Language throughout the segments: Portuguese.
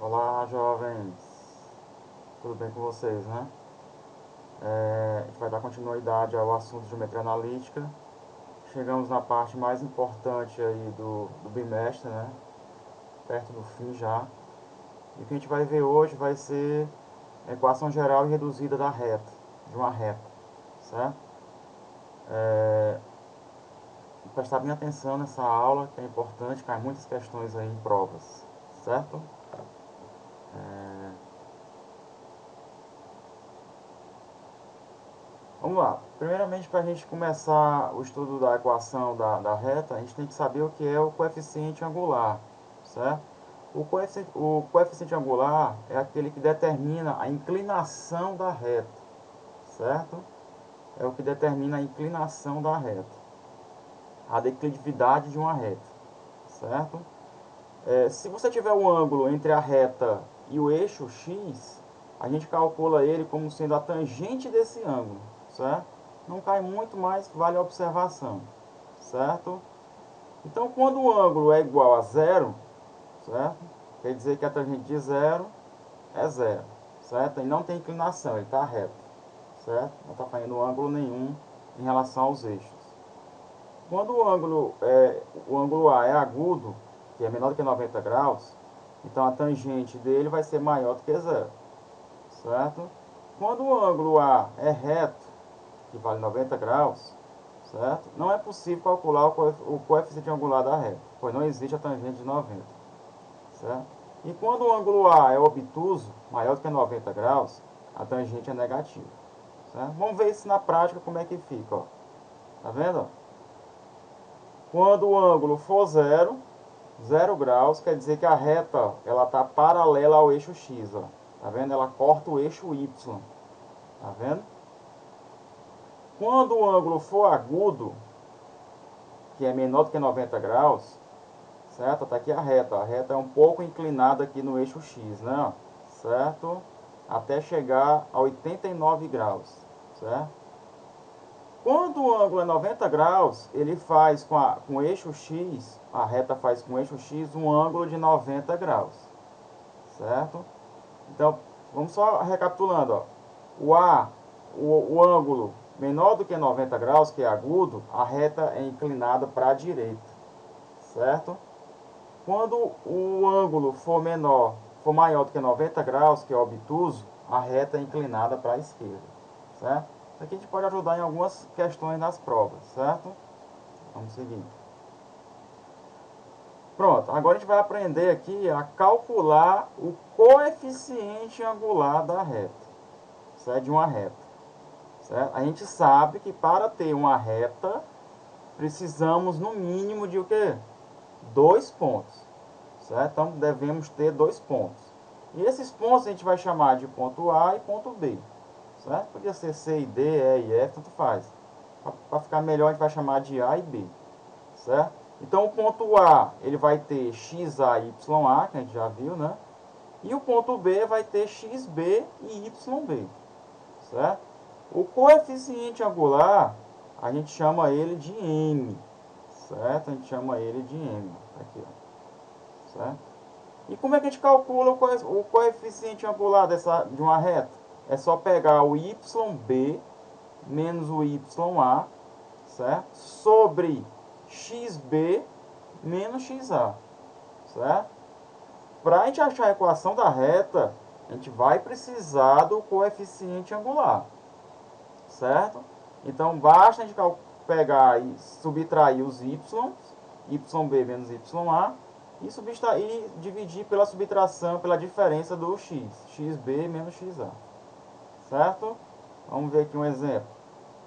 Olá, jovens. Tudo bem com vocês, né? A gente vai dar continuidade ao assunto de geometria analítica. Chegamos na parte mais importante aí do bimestre, né? Perto do fim já. E o que a gente vai ver hoje vai ser a equação geral e reduzida da reta, de uma reta, certo? Vou prestar bem atenção nessa aula, que é importante, cai muitas questões aí em provas, certo? Vamos lá. Primeiramente, para a gente começar o estudo da equação da reta, a gente tem que saber o que é o coeficiente angular, certo? O coeficiente angular é aquele que determina a inclinação da reta, certo? É o que determina a inclinação da reta, a declividade de uma reta, certo? Se você tiver um ângulo entre a reta e o eixo x, a gente calcula ele como sendo a tangente desse ângulo, certo? Não cai muito, mas vale a observação, certo? Então, quando o ângulo é igual a zero, certo? Quer dizer que a tangente de zero é zero, certo? E não tem inclinação, ele está reto, certo? Não está fazendo ângulo nenhum em relação aos eixos. Quando o ângulo A é agudo, que é menor do que 90 graus, então a tangente dele vai ser maior do que zero, certo? Quando o ângulo A é reto, que vale 90 graus, certo? Não é possível calcular o coeficiente angular da reta, pois não existe a tangente de 90, certo? E quando o ângulo A é obtuso, maior do que 90 graus, a tangente é negativa, certo? Vamos ver isso na prática como é que fica, ó. Tá vendo? Quando o ângulo for zero, 0 graus, quer dizer que a reta ela está paralela ao eixo x, ó. Tá vendo? Ela corta o eixo y. Tá vendo? Quando o ângulo for agudo, que é menor do que 90 graus, certo? Tá aqui a reta. A reta é um pouco inclinada aqui no eixo x, né? Certo? Até chegar a 89 graus, certo? Quando o ângulo é 90 graus, ele faz com o eixo x, a reta faz com o eixo x um ângulo de 90 graus, certo? Então, vamos só recapitulando, ó. O ângulo menor do que 90 graus, que é agudo, a reta é inclinada para a direita, certo? Quando o ângulo for maior do que 90 graus, que é obtuso, a reta é inclinada para a esquerda, certo? Isso aqui a gente pode ajudar em algumas questões das provas, certo? Vamos seguir. Pronto, agora a gente vai aprender aqui a calcular o coeficiente angular da reta, certo? De uma reta, certo? A gente sabe que para ter uma reta, precisamos no mínimo de o quê? 2 pontos, certo? Então devemos ter 2 pontos. E esses pontos a gente vai chamar de ponto A e ponto B, certo? Podia ser C e D, E e F, tanto faz. Para ficar melhor a gente vai chamar de A e B, certo? Então o ponto A ele vai ter XA e YA, que a gente já viu, né? E o ponto B vai ter XB e YB, certo? O coeficiente angular a gente chama ele de M, certo? A gente chama ele de M, aqui, ó, certo? E como é que a gente calcula o coeficiente angular de uma reta? É só pegar o YB menos o YA, certo? Sobre XB menos XA, certo? Para a gente achar a equação da reta, a gente vai precisar do coeficiente angular, certo? Então basta a gente pegar e subtrair os y, YB menos YA, e dividir pela subtração, pela diferença do x, XB menos XA, certo? Vamos ver aqui um exemplo.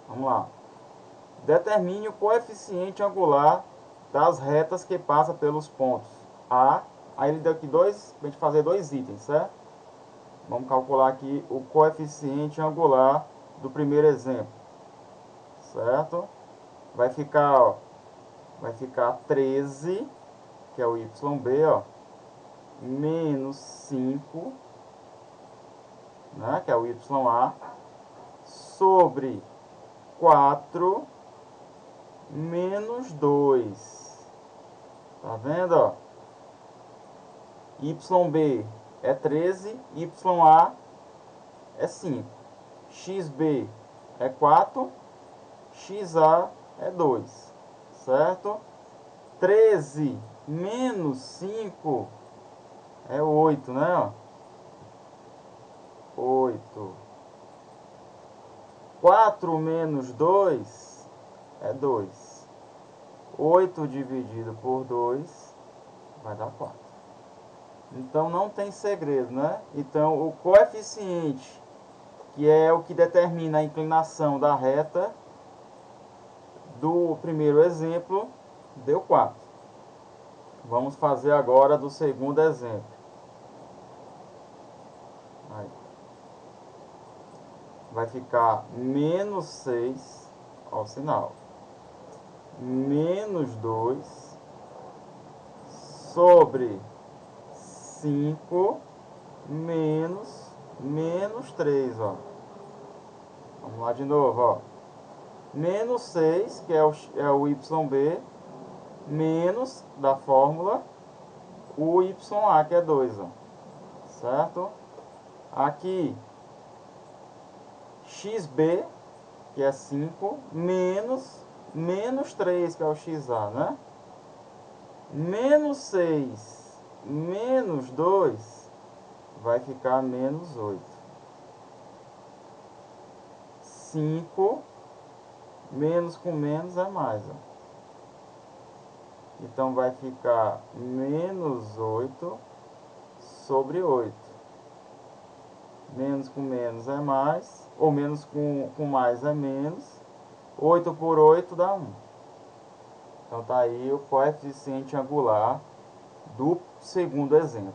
Vamos lá. Determine o coeficiente angular das retas que passam pelos pontos A. Aí ele deu aqui dois, para a gente fazer dois itens, certo? Vamos calcular aqui o coeficiente angular do primeiro exemplo, certo? Vai ficar 13, que é o YB, ó, menos 5, né, que é o YA, sobre 4 menos 2. Tá vendo, ó? YB é 13, YA é 5. XB é 4, XA é 2, certo? 13 menos 5 é 8, né? 8. 4 menos 2 é 2. 8 dividido por 2 vai dar 4. Então não tem segredo, né? Então o coeficiente, que é o que determina a inclinação da reta do primeiro exemplo, deu 4. Vamos fazer agora do segundo exemplo. Aí. Vai ficar menos 6, ó o sinal, menos 2 sobre 5 menos 3, ó. Vamos lá de novo, ó. Menos 6, que é o YB, menos da fórmula o YA, que é 2, ó. Certo? Aqui, XB, que é 5, menos 3, que é o XA, né? Menos 6 menos 2 vai ficar menos 8. 5 menos com menos é mais, ó. Então vai ficar menos 8 sobre 8. Menos com menos é mais, ou menos com mais é menos. 8 por 8 dá 1. Então tá aí o coeficiente angular do segundo exemplo,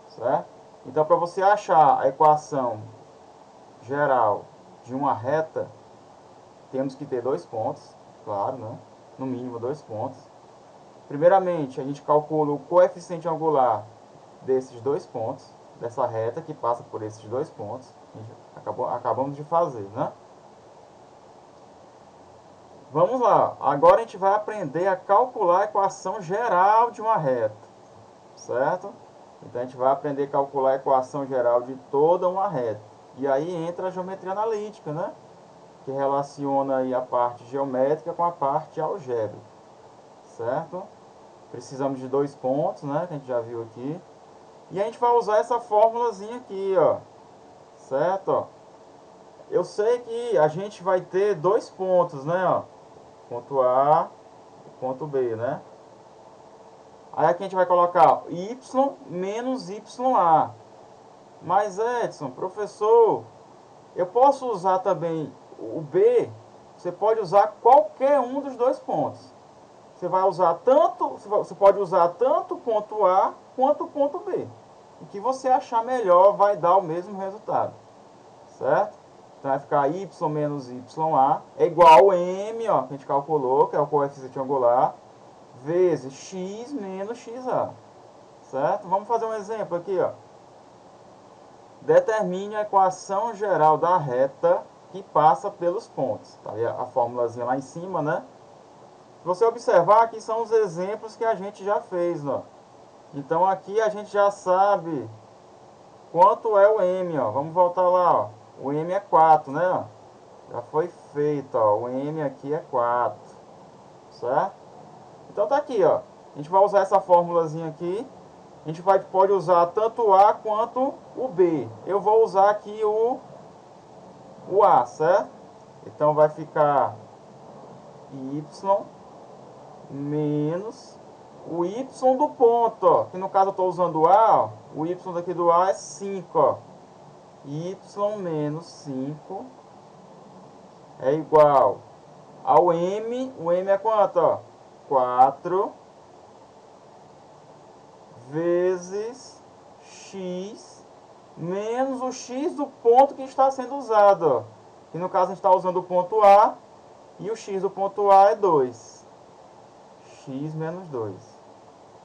certo? Então, para você achar a equação geral de uma reta, temos que ter 2 pontos, claro, né? No mínimo 2 pontos. Primeiramente, a gente calcula o coeficiente angular desses 2 pontos, dessa reta que passa por esses 2 pontos. A gente acabamos de fazer, né? Vamos lá, agora a gente vai aprender a calcular a equação geral de uma reta, certo? Então a gente vai aprender a calcular a equação geral de toda uma reta. E aí entra a geometria analítica, né? Que relaciona aí a parte geométrica com a parte algébrica, certo? Precisamos de 2 pontos, né? Que a gente já viu aqui. E a gente vai usar essa fórmulazinha aqui, ó. Certo? Ó. Eu sei que a gente vai ter 2 pontos, né? Ó. Ponto A e ponto B, né? Aí aqui a gente vai colocar y menos YA. Mas Edson, professor, eu posso usar também o B? Você pode usar qualquer um dos 2 pontos. Você vai usar tanto, você pode usar tanto o ponto A quanto o ponto B. O que você achar melhor vai dar o mesmo resultado, certo? Então vai ficar y menos YA é igual a m, ó, que a gente calculou, que é o coeficiente angular, vezes x menos XA, certo? Vamos fazer um exemplo aqui, ó. Determine a equação geral da reta que passa pelos pontos. Tá aí a formulazinha lá em cima, né? Se você observar, aqui são os exemplos que a gente já fez, ó. Então aqui a gente já sabe quanto é o m, ó. Vamos voltar lá, ó. O m é 4, né? Já foi feito, ó. O m aqui é 4, certo? Então tá aqui, ó. A gente vai usar essa formulazinha aqui. A gente pode usar tanto o A quanto o B. Eu vou usar aqui o A, certo? Então vai ficar y menos o y do ponto, ó. Que no caso eu estou usando o A, ó. O y daqui do A é 5, ó. Y menos 5 é igual ao m. O m é quanto, ó? 4 vezes x menos o x do ponto que está sendo usado, ó. Que no caso a gente está usando o ponto A e o x do ponto A é 2. X menos 2.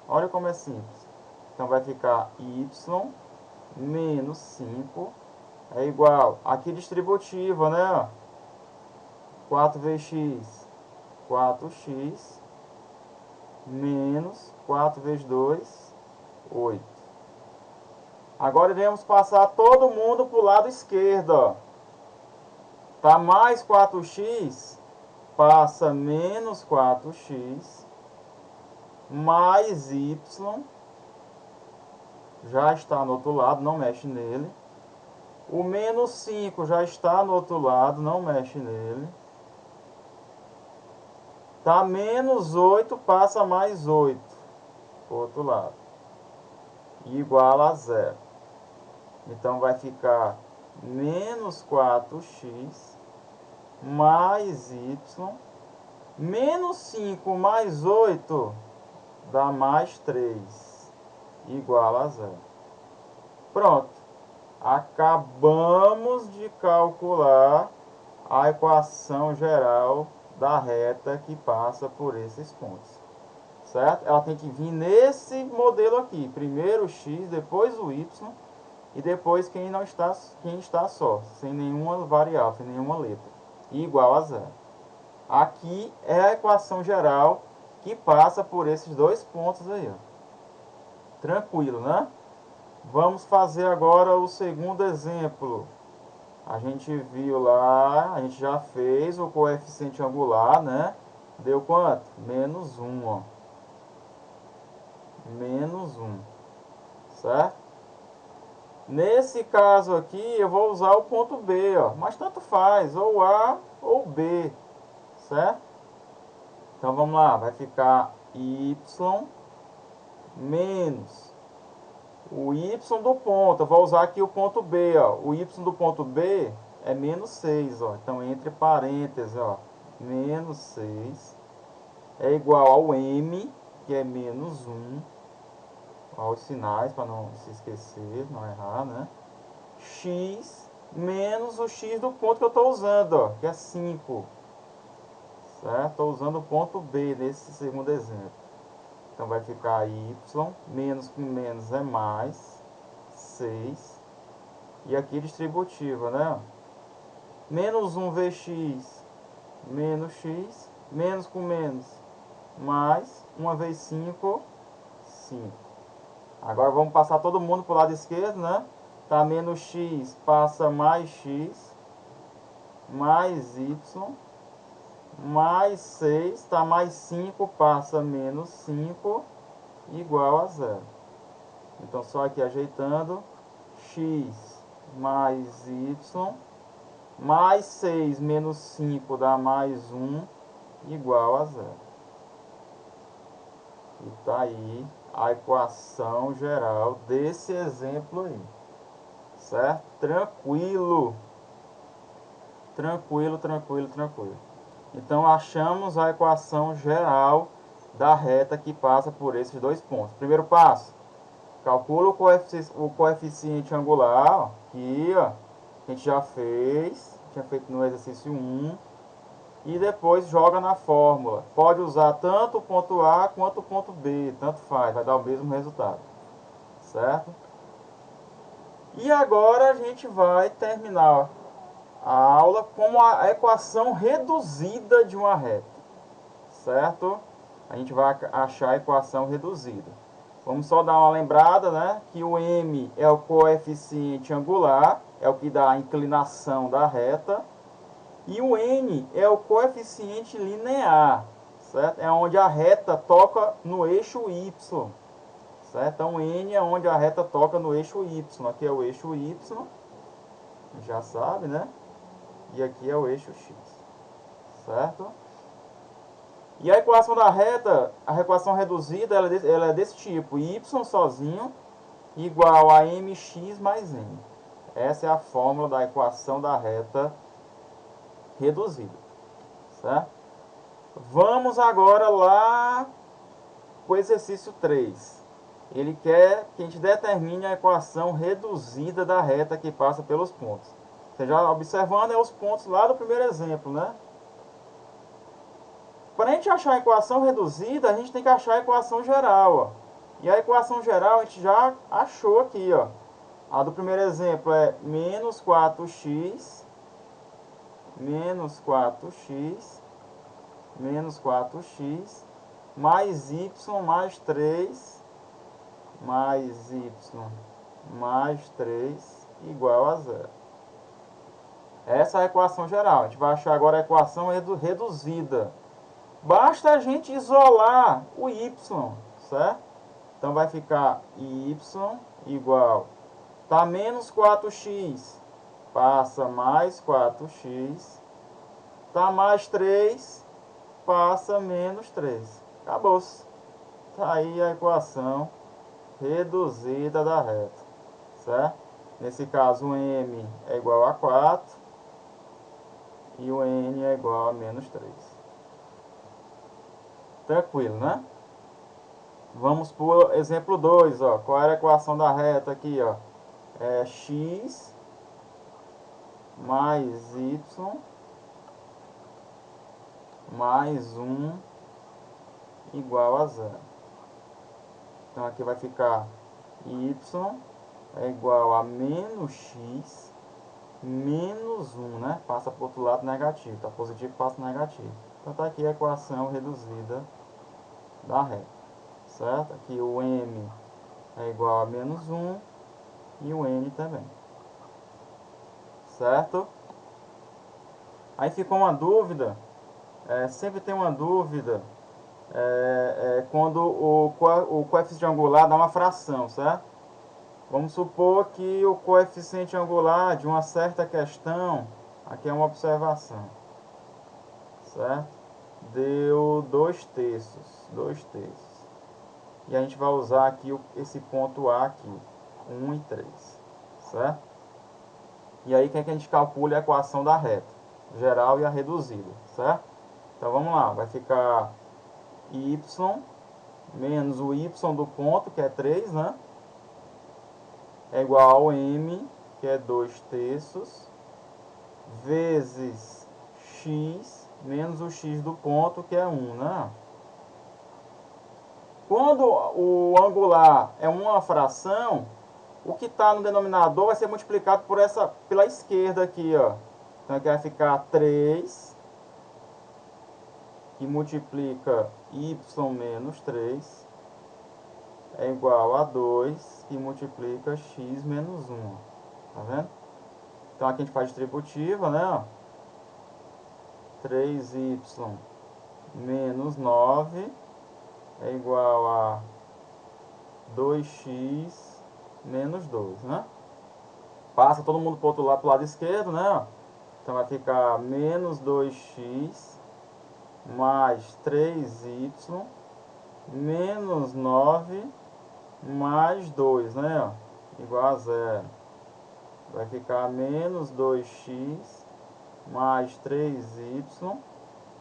Olha como é simples. Então vai ficar y menos 5 é igual, aqui distributiva, né? 4 vezes x, 4x, menos 4 vezes 2, 8. Agora iremos passar todo mundo para o lado esquerdo, ó. Tá mais 4x, passa menos 4x, mais y, já está no outro lado, não mexe nele. O menos 5 já está no outro lado, não mexe nele. Tá menos 8, passa mais 8 para o outro lado. Igual a zero. Então vai ficar menos 4x mais y. Menos 5 mais 8 dá mais 3. Igual a zero. Pronto. Acabamos de calcular a equação geral da reta que passa por esses pontos. Certo? Ela tem que vir nesse modelo aqui. Primeiro o x, depois o y. E depois quem está só, sem nenhuma variável, sem nenhuma letra. E igual a zero. Aqui é a equação geral que passa por esses dois pontos aí, ó. Tranquilo, né? Vamos fazer agora o segundo exemplo. A gente viu lá, a gente já fez o coeficiente angular, né? Deu quanto? Menos 1, ó. Menos 1. Certo? Nesse caso aqui, eu vou usar o ponto B, ó. Mas tanto faz, ou A ou B. Certo? Então vamos lá, vai ficar y menos o y do ponto. Eu vou usar aqui o ponto B, ó. O y do ponto B é menos 6, ó. Então entre parênteses, ó, menos 6 é igual ao m, que é menos 1. Ó, os sinais para não se esquecer, não errar, né? X menos o x do ponto que eu estou usando, ó, que é 5. Certo? Estou usando o ponto B nesse segundo exemplo. Então vai ficar y, menos com menos é mais, 6. E aqui distributiva, né? Menos 1 vx, menos x, menos com menos, mais 1 vezes 5, 5. Agora vamos passar todo mundo para o lado esquerdo, né? Tá menos x, passa mais x, mais y, mais 6, tá mais 5, passa menos 5, igual a zero. Então só aqui ajeitando, x mais y, mais 6 menos 5 dá mais 1, igual a zero. E tá aí a equação geral desse exemplo aí. Certo? Tranquilo. Tranquilo, tranquilo, tranquilo. Então achamos a equação geral da reta que passa por esses dois pontos. Primeiro passo, calcula o coeficiente angular, ó, aqui, ó, a gente já fez, tinha feito no exercício 1, e depois joga na fórmula. Pode usar tanto o ponto A quanto o ponto B, tanto faz, vai dar o mesmo resultado. Certo? E agora a gente vai terminar a aula com a equação reduzida de uma reta. Certo? A gente vai achar a equação reduzida. Vamos só dar uma lembrada, né? Que o m é o coeficiente angular, é o que dá a inclinação da reta. E o n é o coeficiente linear, certo? É onde a reta toca no eixo y. Certo? Então n é onde a reta toca no eixo y. Aqui é o eixo y, já sabe, né? E aqui é o eixo x. Certo? E a equação da reta, a equação reduzida, ela é desse tipo. Y sozinho igual a mx mais n. Essa é a fórmula da equação da reta reduzida. Certo? Vamos agora lá para o exercício 3. Ele quer que a gente determine a equação reduzida da reta que passa pelos pontos. Você já observando, é os pontos lá do primeiro exemplo, né? Para a gente achar a equação reduzida, a gente tem que achar a equação geral, ó. E a equação geral a gente já achou aqui, ó. A do primeiro exemplo é menos 4x, menos 4x, menos 4x, mais y mais 3, mais y mais 3 igual a zero. Essa é a equação geral. A gente vai achar agora a equação reduzida. Basta a gente isolar o y, certo? Então vai ficar y igual, tá menos 4x, passa mais 4x, tá mais 3, passa menos 3. Acabou-se. Tá aí a equação reduzida da reta, certo? Nesse caso o m é igual a 4 e o n é igual a menos 3. Tranquilo, né? Vamos para o exemplo 2, ó. Qual era a equação da reta aqui, ó? É x mais y mais 1 igual a zero. Então aqui vai ficar y é igual a menos x menos 1, né? Passa para o outro lado negativo, tá positivo, passa negativo. Então tá aqui a equação reduzida da reta, certo? Aqui o m é igual a menos 1 e o n também, certo? Aí ficou uma dúvida, sempre tem uma dúvida quando o coeficiente angular dá uma fração, certo? Vamos supor que o coeficiente angular de uma certa questão, aqui é uma observação, certo? Deu 2/3, 2/3. E a gente vai usar aqui esse ponto A aqui, 1 e 3, certo? E aí quem é que a gente calcula a equação da reta geral e a reduzida, certo? Então vamos lá, vai ficar y menos o y do ponto, que é 3, né? É igual ao m, que é 2/3, vezes x menos o x do ponto, que é 1, né? Quando o angular é uma fração, o que está no denominador vai ser multiplicado pela esquerda aqui, ó. Então aqui vai ficar 3, que multiplica y menos 3, é igual a 2, que multiplica x menos 1. Tá vendo? Então aqui a gente faz distributiva, né? 3y menos 9 é igual a 2x menos 2, né? Passa todo mundo para o outro lado, para o lado esquerdo, né? Então vai ficar menos 2x mais 3y menos 9 mais 2, né? Igual a zero. Vai ficar menos 2x mais 3y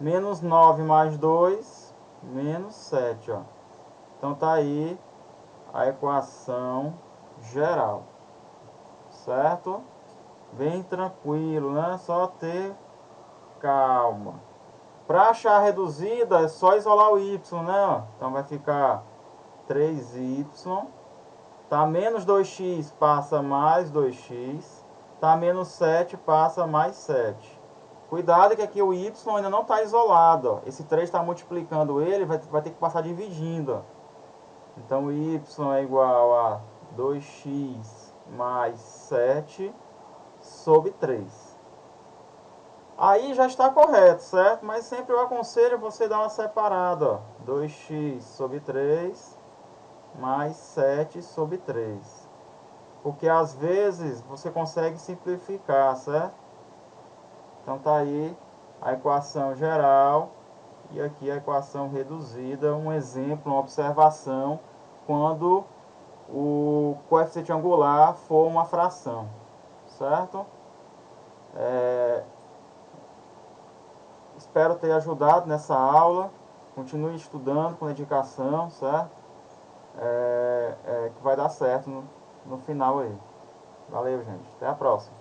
menos 9 mais 2, menos 7, ó. Então tá aí a equação geral, certo? Bem tranquilo, né? Só ter calma. Para achar a reduzida é só isolar o y, né? Então vai ficar 3y, tá menos 2x, passa mais 2x, tá menos 7, passa mais 7. Cuidado que aqui o y ainda não está isolado, ó. Esse 3 está multiplicando ele, vai ter que passar dividindo, ó. Então o y é igual a 2x mais 7 sobre 3. Aí já está correto, certo? Mas sempre eu aconselho você dar uma separada, ó. 2x sobre 3 mais 7 sobre 3. Porque às vezes você consegue simplificar, certo? Então tá aí a equação geral e aqui a equação reduzida, um exemplo, uma observação, quando o coeficiente angular for uma fração, certo? Espero ter ajudado nessa aula. Continue estudando com dedicação, certo? Que vai dar certo no final aí. Valeu, gente. Até a próxima.